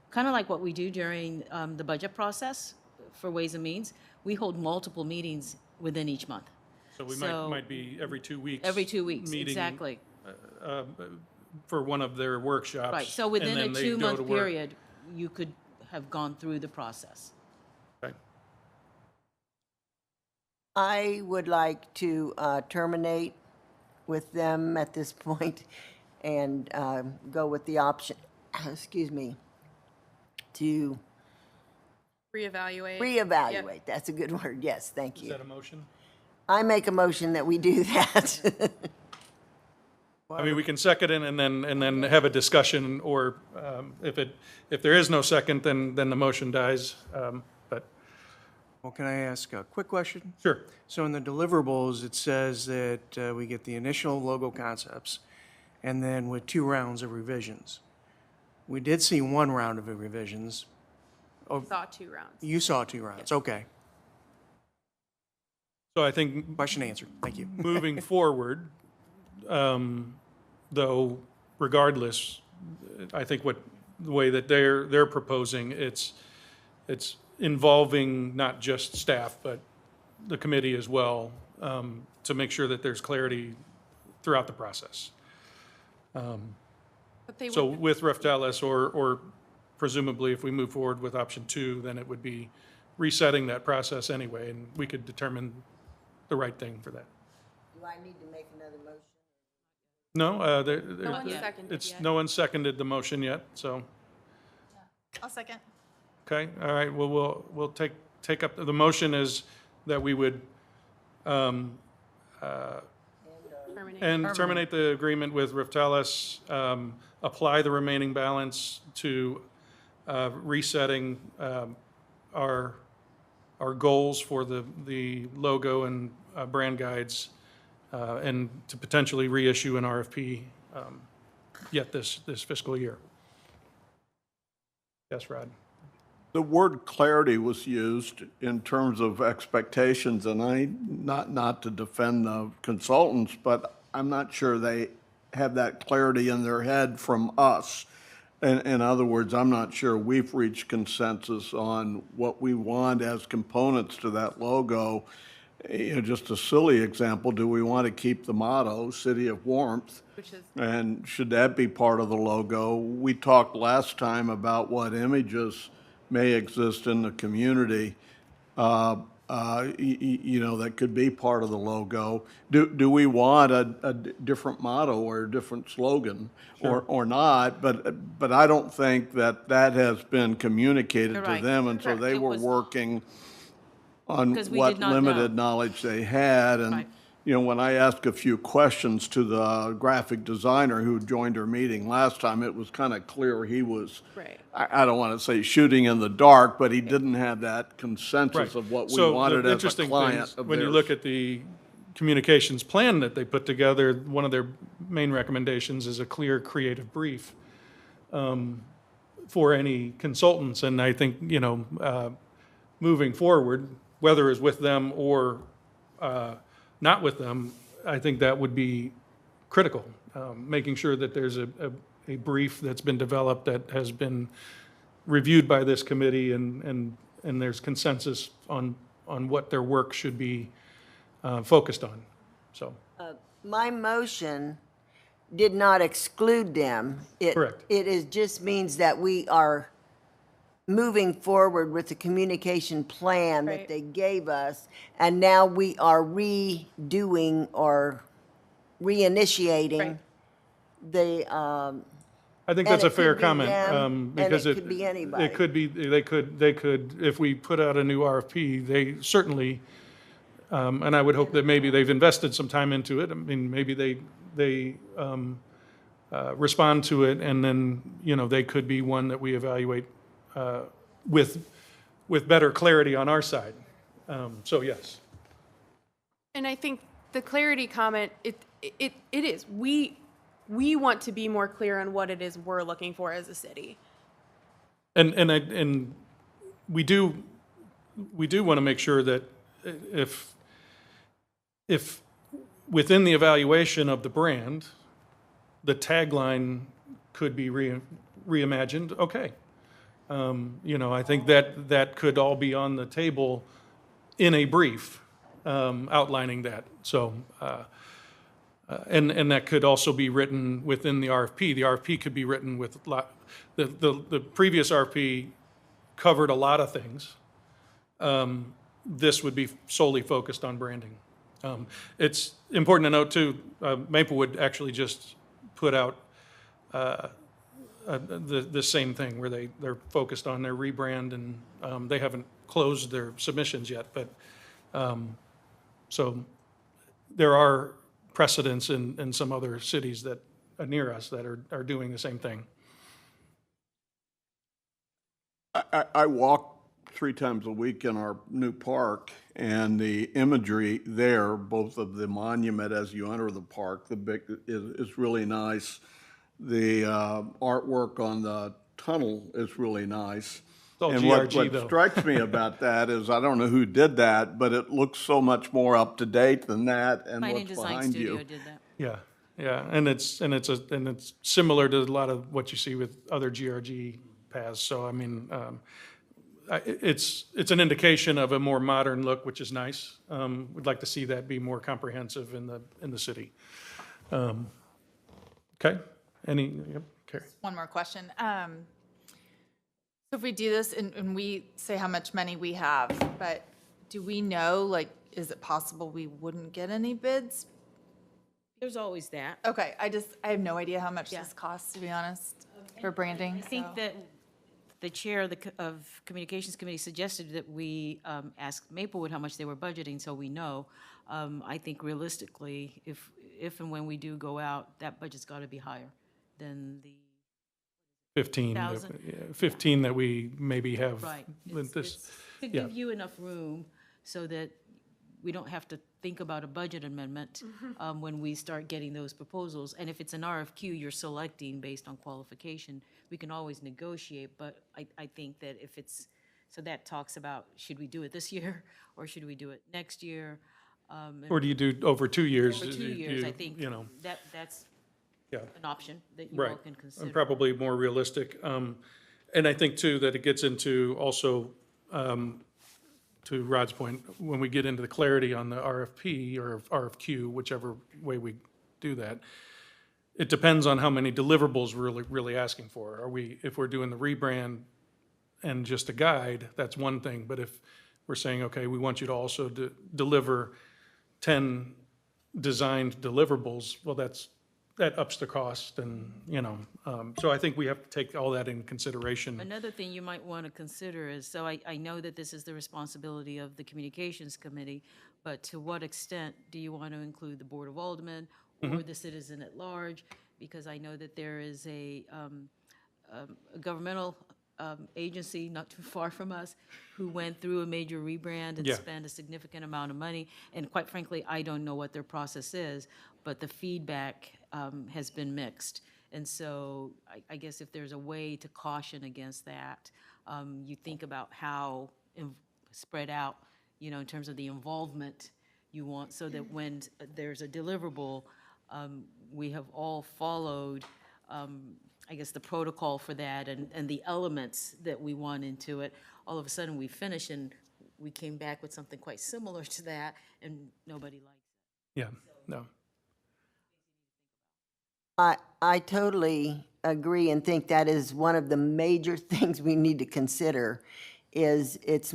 kind of like what we do during the budget process for Ways and Means, we hold multiple meetings within each month. So we So- might be every 2 weeks. Every 2 weeks, meeting, exactly. For one of their workshops. Right, so and within then a they go to 2-month work. period, you could have gone through the process. Okay. I would like to terminate with them at this point and go with the option, excuse me, to Reevaluate. reevaluate. That's a good word. Yes, thank Is you. that a motion? I make a motion that we do that. I mean, we can second it and then have a discussion, or if there is no second, then the motion dies. But, Well, can I ask a quick question? sure. So in the deliverables, it says that we get the initial logo concepts and then with 2 rounds of revisions. We did see 1 round of revisions. Saw 2 rounds. You saw 2 rounds, okay. So I think Question answered, thank you. moving forward, though, regardless, I think the way that they're proposing, it's involving not just staff, but the committee as well, to make sure that there's clarity throughout the process. But they So would, with Raftellus, or presumably if we move forward with option 2, then it would be resetting that process anyway, and we could determine the right thing for that. Do I need to make another motion? No, no one seconded it's, yet. no one seconded the motion yet, so, I'll second. okay, all right, well, we'll take up, the motion is that we would, Terminate. terminate the agreement with Raftellus, apply the remaining balance to resetting our goals for the logo and brand guides, and to potentially reissue an RFP yet this fiscal year. Yes, Rod? The word clarity was used in terms of expectations, and not to defend the consultants, but I'm not sure they have that clarity in their head from us. In other words, I'm not sure we've reached consensus on what we want as components to that logo. Just a silly example, do we want to keep the motto, City of Warmth? Which is, And should that be part of the logo? We talked last time about what images may exist in the community, that could be part of the logo. Do we want a different motto or a different slogan or not? But I don't think that has been communicated to Correct. them, and so Correct. they It were was- working on Because we what did not limited know. knowledge they had. And, Right. you know, when I asked a few questions to the graphic designer who joined our meeting last time, it was kind of clear he was, Right. I don't want to say shooting in the dark, but he didn't have that consensus of what we So the wanted as a interesting client things, of when you theirs. look at the communications plan that they put together, one of their main recommendations is a clear creative brief for any consultants. And I think, you know, moving forward, whether it's with them or not with them, I think that would be critical. Making sure that there's a brief that's been developed that has been reviewed by this committee and there's consensus on what their work should be focused on, so. My motion did not exclude them. Correct. It is, just means that we are moving forward with the communication plan that Right. they gave us, and now we are redoing or reinitiating Right. the, I think And that's a it fair could be comment, them, and because it could be anybody. It could be, they could, if we put out a new RFP, they certainly, and I would hope that maybe they've invested some time into it. I mean, maybe they respond to it, and then, you know, they could be one that we evaluate with better clarity on our side. So, yes. And I think the clarity comment, it is, we want to be more clear on what it is we're looking for as a city. And we do want to make sure that if within the evaluation of the brand, the tagline could be reimagined, okay. You know, I think that could all be on the table in a brief, outlining that. So, and that could also be written within the RFP. The RFP could be written with the previous RFP covered a lot of things. This would be solely focused on branding. It's important to note too, Maplewood actually just put out the same thing where they're focused on their rebrand, and they haven't closed their submissions yet, but so there are precedents in some other cities that are near us that are doing the same thing. I walk 3 times a week in our new park, and the imagery there, both of the monument as you enter the park, the big, is really nice. The artwork on the tunnel is really nice. It's all And GRG, what though. strikes me about that is, I don't know who did that, but it looks so much more up to date than that and Planning what's Design behind Studio you. did that. Yeah, and it's similar to a lot of what you see with other GRG paths. So I mean, it's an indication of a more modern look, which is nice. We'd like to see that be more comprehensive in the city. Okay, yep, Carrie. One more question. So if we do this and we say how much money we have, but do we know, like, is it possible we wouldn't get any bids? There's always that. Okay, I have no idea how much this costs, to be honest, for branding. I think that the chair of Communications Committee suggested that we ask Maplewood how much they were budgeting, so we know. I think realistically, if and when we do go out, that budget's got to be higher than the 15, 15 that we maybe have. right. with this. It's to yeah. give you enough room so that we don't have to think about a budget amendment when we start getting those proposals. And if it's an RFQ, you're selecting based on qualification. We can always negotiate, but I think that if it's, so that talks about, should we do it this year or should we do it next year? Or do you do over 2 years? For 2 years, I think You know, that's yeah. an option that you all Right, can and consider. probably more realistic. And I think too that it gets into also, to Rod's point, when we get into the clarity on the RFP or RFQ, whichever way we do that, it depends on how many deliverables we're really asking for. If we're doing the rebrand and just a guide, that's one thing. But if we're saying, okay, we want you to also deliver 10 designed deliverables, well, that's that ups the cost and, so I think we have to take all that in consideration. Another thing you might want to consider is, so I know that this is the responsibility of the Communications Committee, but to what extent do you want to include the Board of Aldermen or the citizen at large? Because I know that there is a governmental agency not too far from us who went through a major rebrand and Yeah. spent a significant amount of money. And quite frankly, I don't know what their process is, but the feedback has been mixed. And so I guess if there's a way to caution against that, you think about how spread out, in terms of the involvement you want, so that when there's a deliverable, we have all followed I guess, the protocol for that and the elements that we want into it. All of a sudden, we finish and we came back with something quite similar to that, and nobody likes it. Yeah, no. I totally agree and think that is one of the major things we need to consider is it's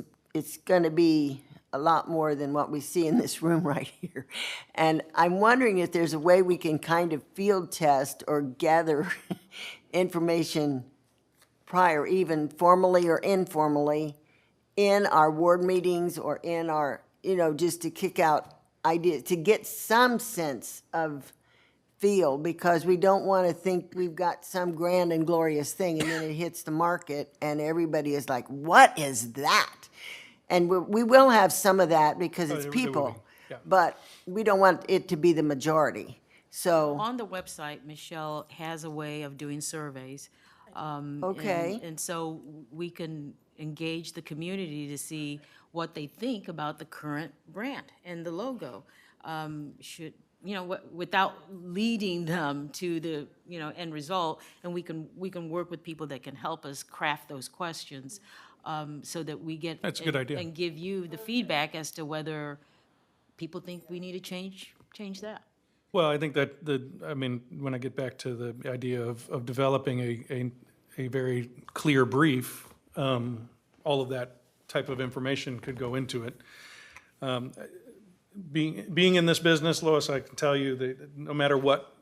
going to be a lot more than what we see in this room right here. And I'm wondering if there's a way we can kind of field test or gather information prior, even formally or informally, in our ward meetings or in our, just to kick out ideas, to get some sense of feel, because we don't want to think we've got some grand and glorious thing and then it hits the market and everybody is like, what is that? And we will have some of that because it's there will be, people, yeah. but we don't want it to be the majority. So, On the website, Michelle has a way of doing surveys. Okay. And so we can engage the community to see what they think about the current brand and the logo. Without leading them to the, end result, and we can work with people that can help us craft those questions, so that we get. That's a good idea. And give you the feedback as to whether people think we need to change that. Well, I think that when I get back to the idea of developing a very clear brief, all of that type of information could go into it. Being in this business, Lois, I can tell you that no matter what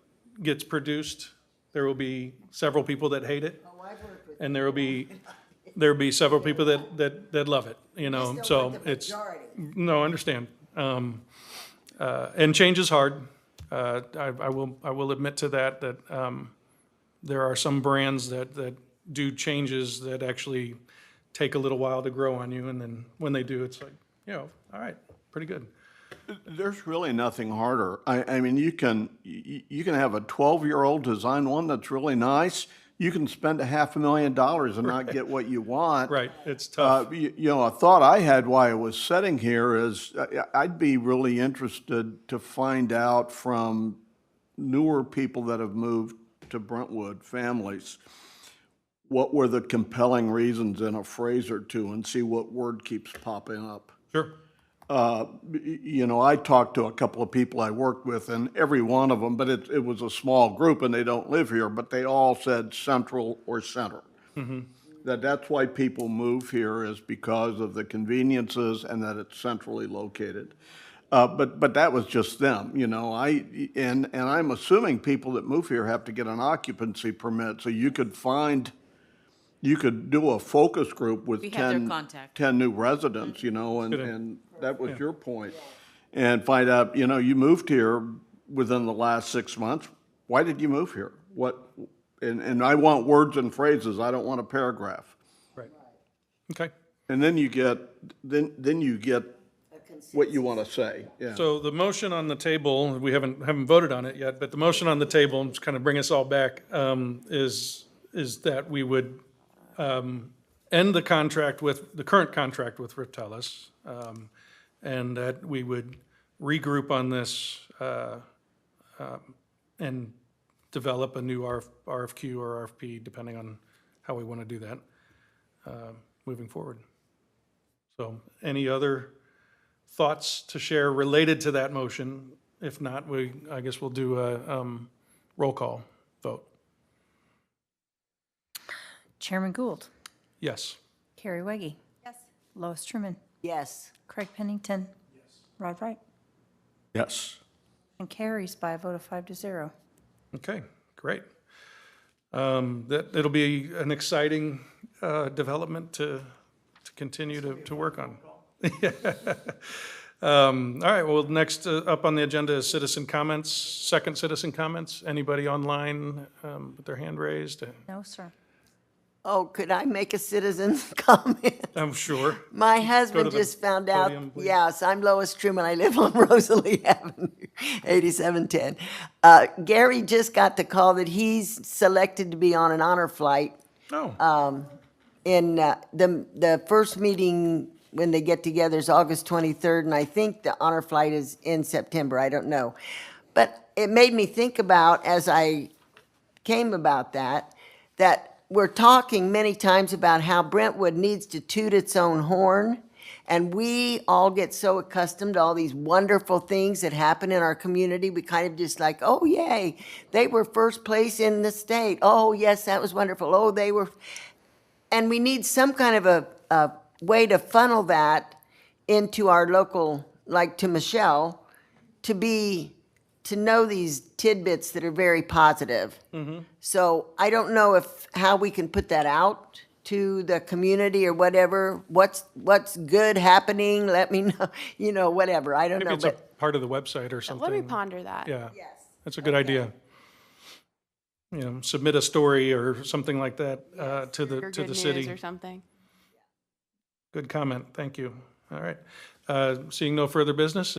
gets produced, there will be several people that hate it. And there will be several people that love it, so it's. No, I understand. And change is hard. I will admit to that there are some brands that do changes that actually take a little while to grow on you, and then when they do, it's like, all right, pretty good. There's really nothing harder. I mean, you can have a 12-year-old design one that's really nice. You can spend $500,000 and not get what you want. Right, it's tough. A thought I had while I was sitting here is I'd be really interested to find out from newer people that have moved to Brentwood, families, what were the compelling reasons in a phrase or two, and see what word keeps popping up. Sure. I talked to a couple of people I worked with, and every one of them, but it was a small group and they don't live here, but they all said central or center. That's why people move here, is because of the conveniences and that it's centrally located. But that was just them, and I'm assuming people that move here have to get an occupancy permit, so you could do a focus group with We have their 10 contact. new residents, and Good. that was your point. And find out, you moved here within the last 6 months. Why did you move here? And I want words and phrases. I don't want a paragraph. Right. Okay. And then you get what you want to say. Yeah. So the motion on the table, we haven't voted on it yet, but the motion on the table, and just kind of bring us all back, is that we would end the current contract with Riptelis, and that we would regroup on this and develop a new RFQ or RFP, depending on how we want to do that, moving forward. So any other thoughts to share related to that motion? If not, I guess we'll do a roll call vote. Chairman Gould, Yes. Carrie Weggie. Yes. Lois Truman, yes. Craig Pennington. Yes. Rod Wright. Yes. And carries by a vote of 5-0. Okay, great. It'll be an exciting development to continue to work on. All right, well, next up on the agenda is citizen comments, second citizen comments. Anybody online with their hand raised? No, sir. Oh, could I make a citizen's comment? I'm sure. My to husband the just found out, podium, please. yes, I'm Lois Truman, I live on Rosalie Avenue, 8710. Gary just got the call that he's selected to be on an honor flight. Oh, In the first meeting, when they get together, is August 23rd, and I think the honor flight is in September, I don't know. But it made me think about, as I came about that we're talking many times about how Brentwood needs to toot its own horn, and we all get so accustomed to all these wonderful things that happen in our community. We kind of just like, oh, yay, they were first place in the state. Oh, yes, that was wonderful. Oh, they were... And we need some kind of a way to funnel that into our local, like to Michelle, to know these tidbits that are very positive. So I don't know how we can put that out to the community or whatever. What's good happening? Let me know, whatever. I don't maybe know, it's a but part of the website or something. Let me ponder that. Yeah, that's a good idea. Submit a story or something like that to Your the good city. news or something. Good comment, thank you. All right. Seeing no further business,